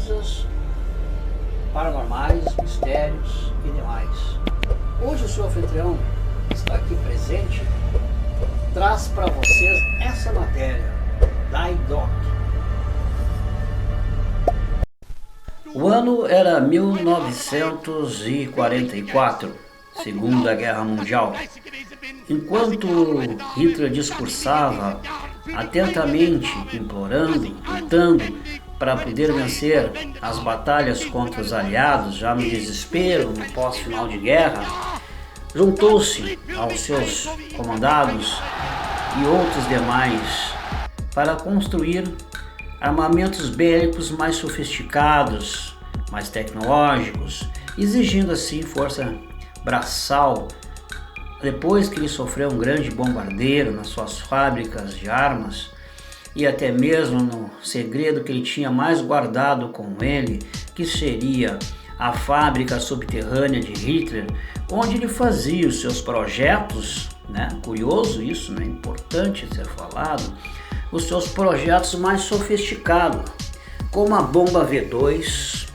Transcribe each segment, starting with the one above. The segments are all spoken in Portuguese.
coisas paranormais, mistérios e demais. Hoje o seu anfitrião está aqui presente, traz para vocês essa matéria da IDOC. O ano era 1944, Segunda Guerra Mundial. Enquanto Hitler discursava atentamente, implorando, lutando para poder vencer as batalhas contra os aliados, já no desespero, no pós-final de guerra, juntou-se aos seus comandados e outros demais para construir armamentos bélicos mais sofisticados, mais tecnológicos, exigindo assim força braçal. Depois que ele sofreu um grande bombardeio nas suas fábricas de armas e até mesmo no segredo que ele tinha mais guardado com ele, que seria a fábrica subterrânea de Hitler, onde ele fazia os seus projetos, curioso isso, importante ser falado, os seus projetos mais sofisticados, como a bomba V2,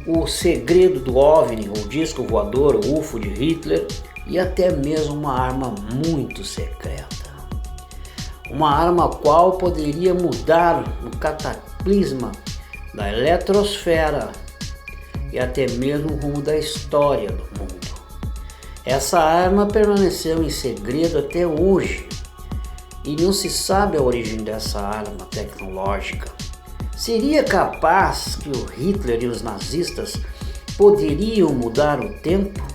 o segredo do OVNI, o disco voador, o UFO de Hitler, e até mesmo uma arma muito secreta. Uma arma qual poderia mudar o cataclisma da eletrosfera e até mesmo o rumo da história do mundo. Essa arma permaneceu em segredo até hoje e não se sabe a origem dessa arma tecnológica. Seria capaz que o Hitler e os nazistas poderiam mudar o tempo?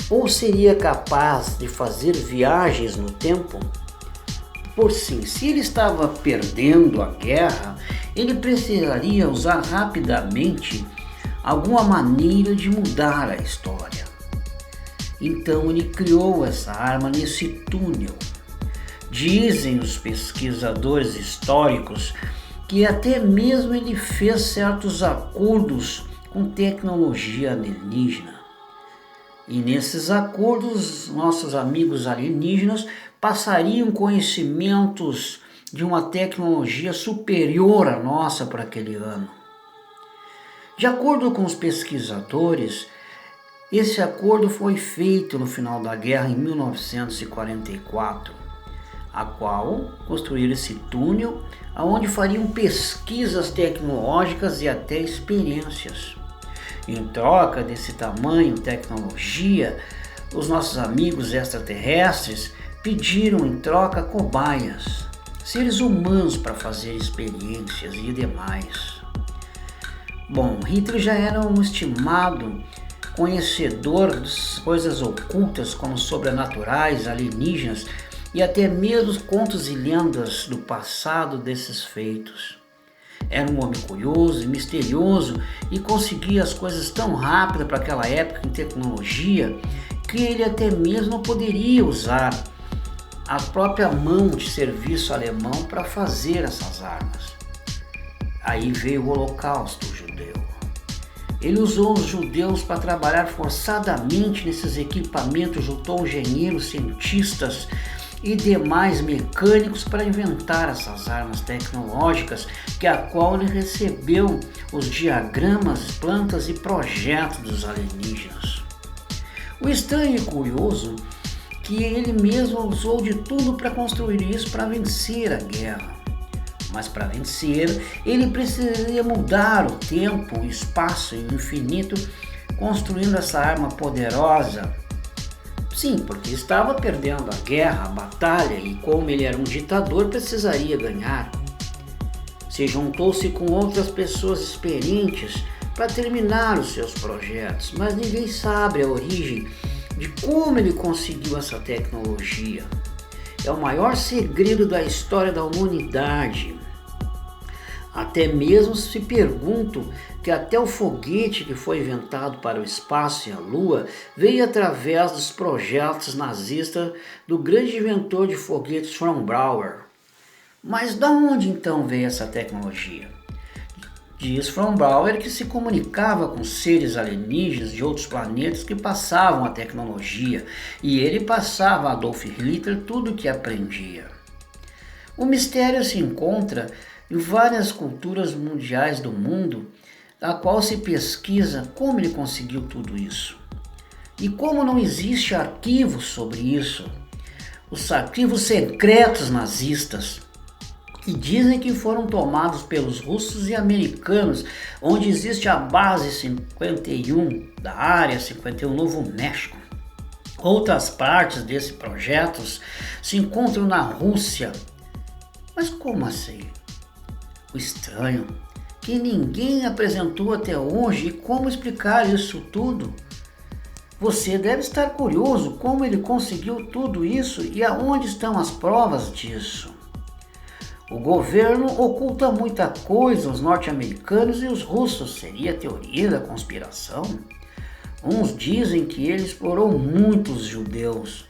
Ou seria capaz de fazer viagens no tempo? Por sim, se ele estava perdendo a guerra, ele precisaria usar rapidamente alguma maneira de mudar a história. Então ele criou essa arma nesse túnel. Dizem os pesquisadores históricos que até mesmo ele fez certos acordos com tecnologia alienígena. E nesses acordos, nossos amigos alienígenas passariam conhecimentos de uma tecnologia superior à nossa para aquele ano. De acordo com os pesquisadores, esse acordo foi feito no final da guerra em 1944, a qual construíram esse túnel, onde fariam pesquisas tecnológicas e até experiências. Em troca desse tamanho, tecnologia, os nossos amigos extraterrestres pediram em troca cobaias, seres humanos para fazer experiências e demais. Bom, Hitler já era um estimado conhecedor das coisas ocultas como sobrenaturais, alienígenas e até mesmo contos e lendas do passado desses feitos. Era um homem curioso e misterioso e conseguia as coisas tão rápido para aquela época em tecnologia que ele até mesmo não poderia usar a própria mão de serviço alemão para fazer essas armas. Aí veio o Holocausto judeu. Ele usou os judeus para trabalhar forçadamente nesses equipamentos, juntou engenheiros, cientistas e demais mecânicos para inventar essas armas tecnológicas, que a qual ele recebeu os diagramas, plantas e projetos dos alienígenas. O estranho e curioso que ele mesmo usou de tudo para construir isso para vencer a guerra. Mas para vencer, ele precisaria mudar o tempo, o espaço e o infinito, construindo essa arma poderosa. Sim, porque estava perdendo a guerra, a batalha, e como ele era um ditador, precisaria ganhar. Se juntou-se com outras pessoas experientes para terminar os seus projetos, mas ninguém sabe a origem de como ele conseguiu essa tecnologia. É o maior segredo da história da humanidade. Até mesmo se perguntam que até o foguete que foi inventado para o espaço e a Lua veio através dos projetos nazistas do grande inventor de foguetes von Braun. Mas de onde então veio essa tecnologia? Diz von Braun que se comunicava com seres alienígenas de outros planetas que passavam a tecnologia, e ele passava a Adolf Hitler tudo o que aprendia. O mistério se encontra e várias culturas mundiais do mundo, da qual se pesquisa como ele conseguiu tudo isso. E como não existe arquivos sobre isso, os arquivos secretos nazistas, que dizem que foram tomados pelos russos e americanos, onde existe a base 51 da Área 51 Novo México. Outras partes desses projetos se encontram na Rússia. Mas como assim? O estranho, que ninguém apresentou até hoje, e como explicar isso tudo? Você deve estar curioso como ele conseguiu tudo isso e aonde estão as provas disso. O governo oculta muita coisa aos norte-americanos e os russos. Seria a teoria da conspiração? Uns dizem que ele explorou muitos judeus,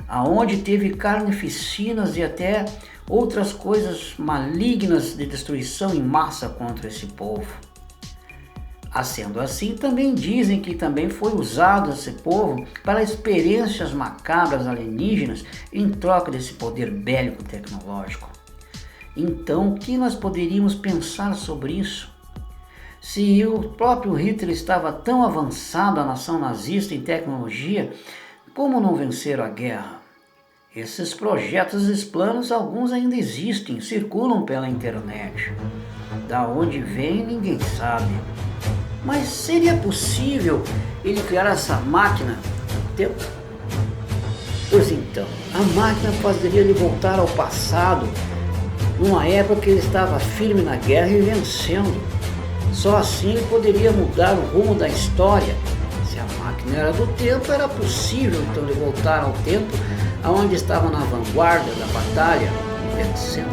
aonde teve carnificinas e até outras coisas malignas de destruição em massa contra esse povo. Sendo assim, também dizem que também foi usado esse povo para experiências macabras alienígenas em troca desse poder bélico tecnológico. Então, o que nós poderíamos pensar sobre isso? Se o próprio Hitler estava tão avançado, a nação nazista, em tecnologia, como não vencer a guerra? Esses projetos e planos, alguns ainda existem, circulam pela internet. Da onde vem, ninguém sabe. Mas seria possível ele criar essa máquina do tempo? Pois então, a máquina poderia ele voltar ao passado, numa época que ele estava firme na guerra e vencendo. Só assim ele poderia mudar o rumo da história. Se a máquina era do tempo, era possível então ele voltar ao tempo aonde estava na vanguarda da batalha e vencendo.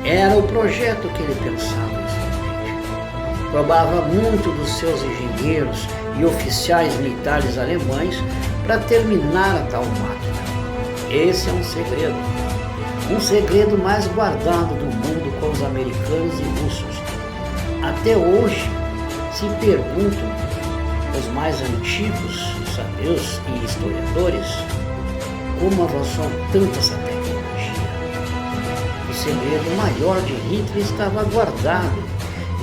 Era o projeto que ele pensava exatamente. Roubava muito dos seus engenheiros e oficiais militares alemães para terminar a tal máquina. Esse é um segredo mais guardado do mundo com os americanos e russos. Até hoje se perguntam os mais antigos sabeus e historiadores como avançou tanto essa tecnologia. O segredo maior de Hitler estava guardado.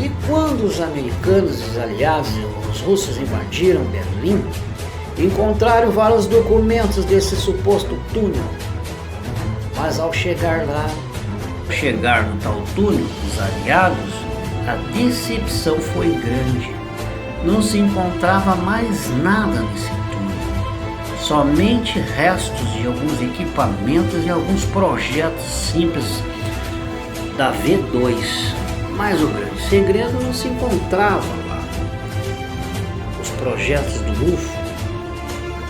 E quando os americanos, os aliados e os russos invadiram Berlim, encontraram vários documentos desse suposto túnel. Mas ao chegar no tal túnel, os aliados, a decepção foi grande. Não se encontrava mais nada nesse túnel. Somente restos de alguns equipamentos e alguns projetos simples da V2. Mas o grande segredo não se encontrava lá. Os projetos do UFO,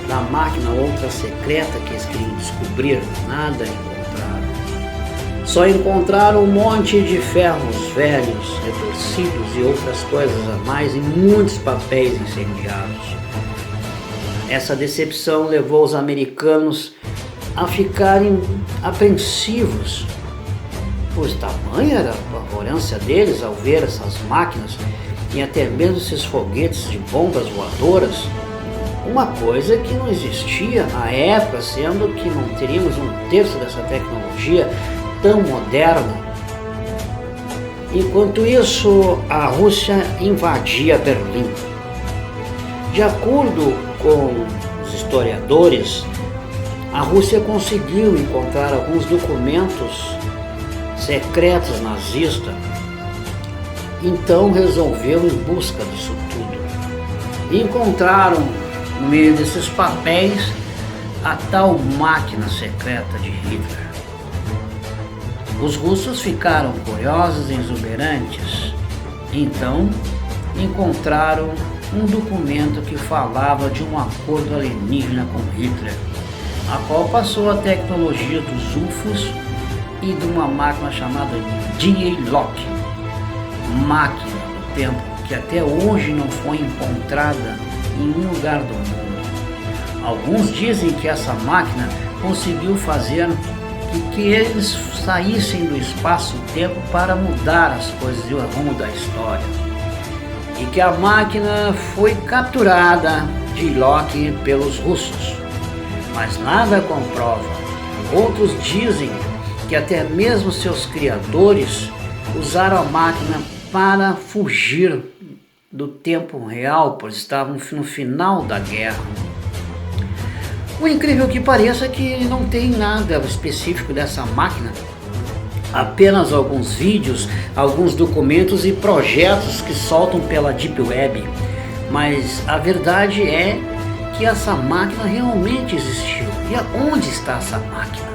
da máquina outra secreta que eles queriam descobrir, nada encontraram. Só encontraram um monte de ferros velhos, retorcidos e outras coisas a mais e muitos papéis incendiados. Essa decepção levou os americanos a ficarem apreensivos, pois tamanha era a apavorância deles ao ver essas máquinas e até mesmo esses foguetes de bombas voadoras, uma coisa que não existia na época, sendo que não teríamos um terço dessa tecnologia tão moderna. Enquanto isso, a Rússia invadia Berlim. De acordo com os historiadores, a Rússia conseguiu encontrar alguns documentos secretos nazistas, então resolveu ir em busca disso tudo. Encontraram, no meio desses papéis, a tal máquina secreta de Hitler. Os russos ficaram curiosos e exuberantes, então encontraram um documento que falava de um acordo alienígena com Hitler, a qual passou a tecnologia dos UFOs e de uma máquina chamada D-Lock, máquina do tempo que até hoje não foi encontrada em nenhum lugar do mundo. Alguns dizem que essa máquina conseguiu fazer que eles saíssem do espaço-tempo para mudar as coisas e o rumo da história. E que a máquina foi capturada de Lock pelos russos. Mas nada comprova. Outros dizem que até mesmo seus criadores usaram a máquina para fugir do tempo real, pois estavam no final da guerra. O incrível que pareça é que não tem nada específico dessa máquina, apenas alguns vídeos, alguns documentos e projetos que soltam pela Deep Web. Mas a verdade é que essa máquina realmente existiu. E aonde está essa máquina?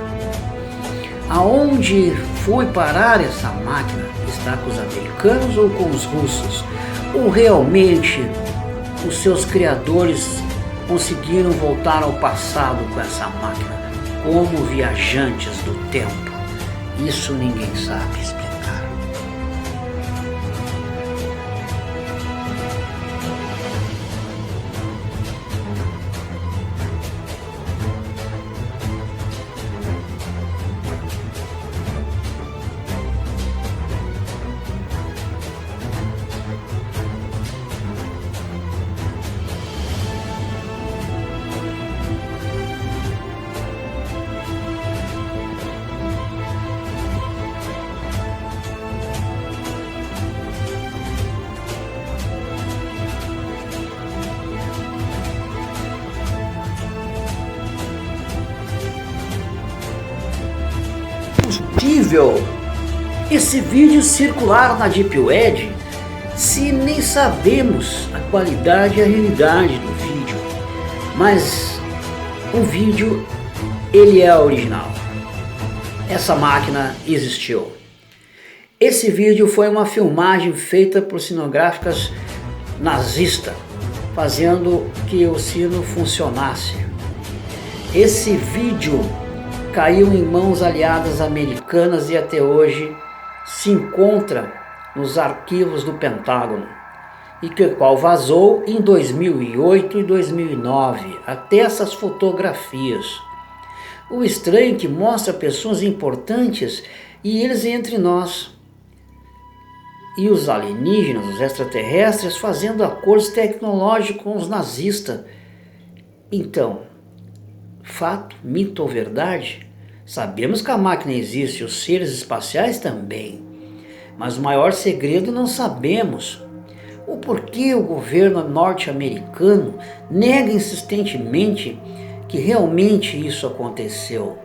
Aonde foi parar essa máquina? Está com os americanos ou com os russos? Ou realmente os seus criadores conseguiram voltar ao passado com essa máquina, como viajantes do tempo? Isso ninguém sabe explicar. Possível esse vídeo circular na Deep Web se nem sabemos a qualidade e a realidade do vídeo, mas o vídeo ele é original. Essa máquina existiu. Esse vídeo foi uma filmagem feita por cenográficas nazistas, fazendo que o sino funcionasse. Esse vídeo caiu em mãos aliadas americanas e até hoje se encontra nos arquivos do Pentágono, e que qual vazou em 2008 e 2009, até essas fotografias. O estranho é que mostra pessoas importantes e eles entre nós. E os alienígenas, os extraterrestres, fazendo acordos tecnológicos com os nazistas. Então, fato, mito ou verdade? Sabemos que a máquina existe, os seres espaciais também. Mas o maior segredo não sabemos. O porquê o governo norte-americano nega insistentemente que realmente isso aconteceu.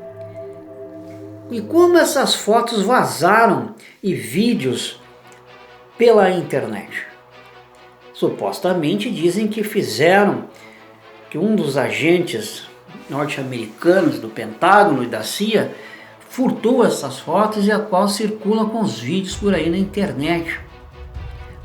E como essas fotos vazaram e vídeos pela internet? Supostamente dizem que fizeram, que um dos agentes norte-americanos do Pentágono e da CIA furtou essas fotos e a qual circula com os vídeos por aí na internet.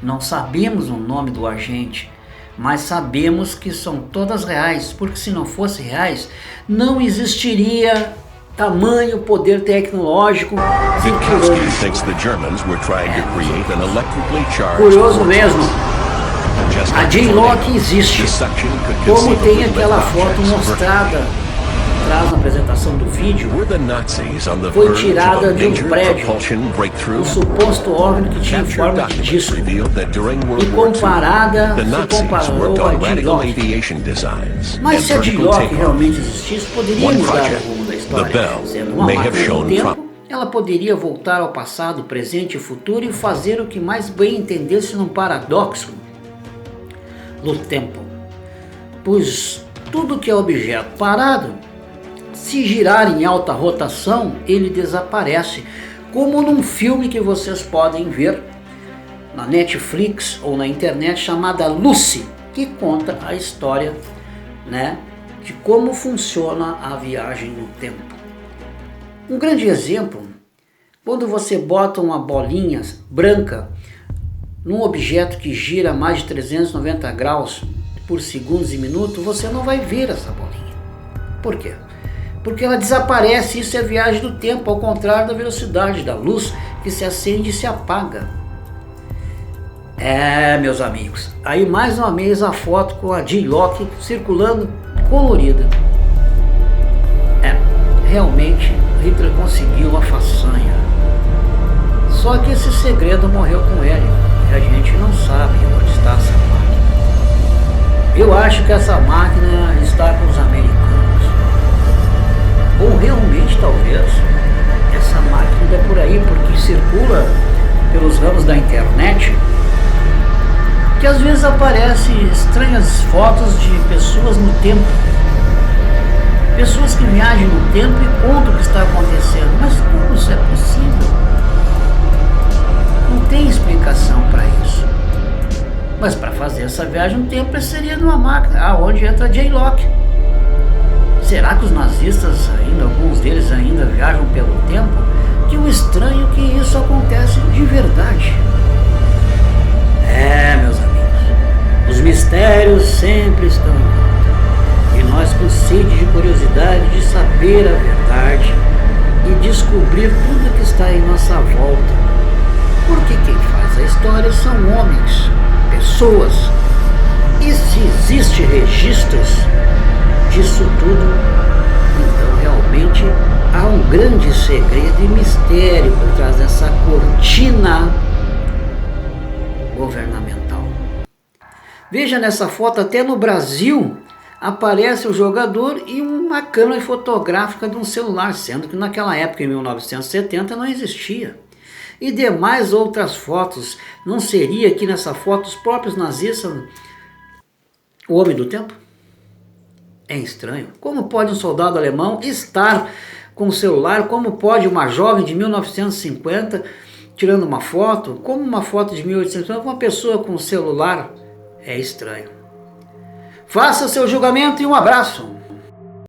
Não sabemos o nome do agente, mas sabemos que são todas reais, porque se não fossem reais, não existiria tamanho poder tecnológico. Curioso mesmo. A J-Lock existe, como tem aquela foto mostrada atrás na apresentação do vídeo. Foi tirada de um prédio, um suposto OVNI que tinha forma de disco, e comparada, se comparou a J-Lock. Mas se a J-Lock realmente existisse, poderia mudar o rumo da história. Sendo uma máquina do tempo, ela poderia voltar ao passado, presente e futuro e fazer o que mais bem entendesse num paradoxo do tempo, pois tudo que é objeto parado, se girar em alta rotação, ele desaparece, como num filme que vocês podem ver na Netflix ou na internet chamada Lucy, que conta a história, de como funciona a viagem no tempo. Um grande exemplo, quando você bota uma bolinha branca num objeto que gira mais de 390 graus por segundos e minutos, você não vai ver essa bolinha. Por quê? Porque ela desaparece. Isso é viagem do tempo, ao contrário da velocidade da luz, que se acende e se apaga. Meus amigos, aí mais uma vez a foto com a J-Lock circulando colorida. Realmente Hitler conseguiu uma façanha. Só que esse segredo morreu com ele. E a gente não sabe onde está essa máquina. Eu acho que essa máquina está com os americanos. Ou realmente, talvez, essa máquina é por aí, porque circula pelos ramos da internet, que às vezes aparecem estranhas fotos de pessoas no tempo. Pessoas que viajam no tempo e contam o que está acontecendo. Mas como isso é possível? Não tem explicação para isso. Mas para fazer essa viagem no tempo seria numa máquina, aonde entra J-Lock. Será que os nazistas ainda, alguns deles ainda viajam pelo tempo? Que o estranho é que isso acontece de verdade. Meus amigos, os mistérios sempre estão em volta. E nós com sede de curiosidade de saber a verdade e descobrir tudo que está em nossa volta. Porque quem faz a história são homens, pessoas. E se existe registros disso tudo, então realmente há um grande segredo e mistério por trás dessa cortina governamental. Veja nessa foto, até no Brasil aparece o jogador e uma câmera fotográfica de um celular, sendo que naquela época, em 1970, não existia. E demais outras fotos, não seria aqui nessa foto os próprios nazistas, o homem do tempo? É estranho. Como pode um soldado alemão estar com o celular? Como pode uma jovem de 1950 tirando uma foto? Como uma foto de 1850, uma pessoa com o celular? É estranho. Faça o seu julgamento e um abraço.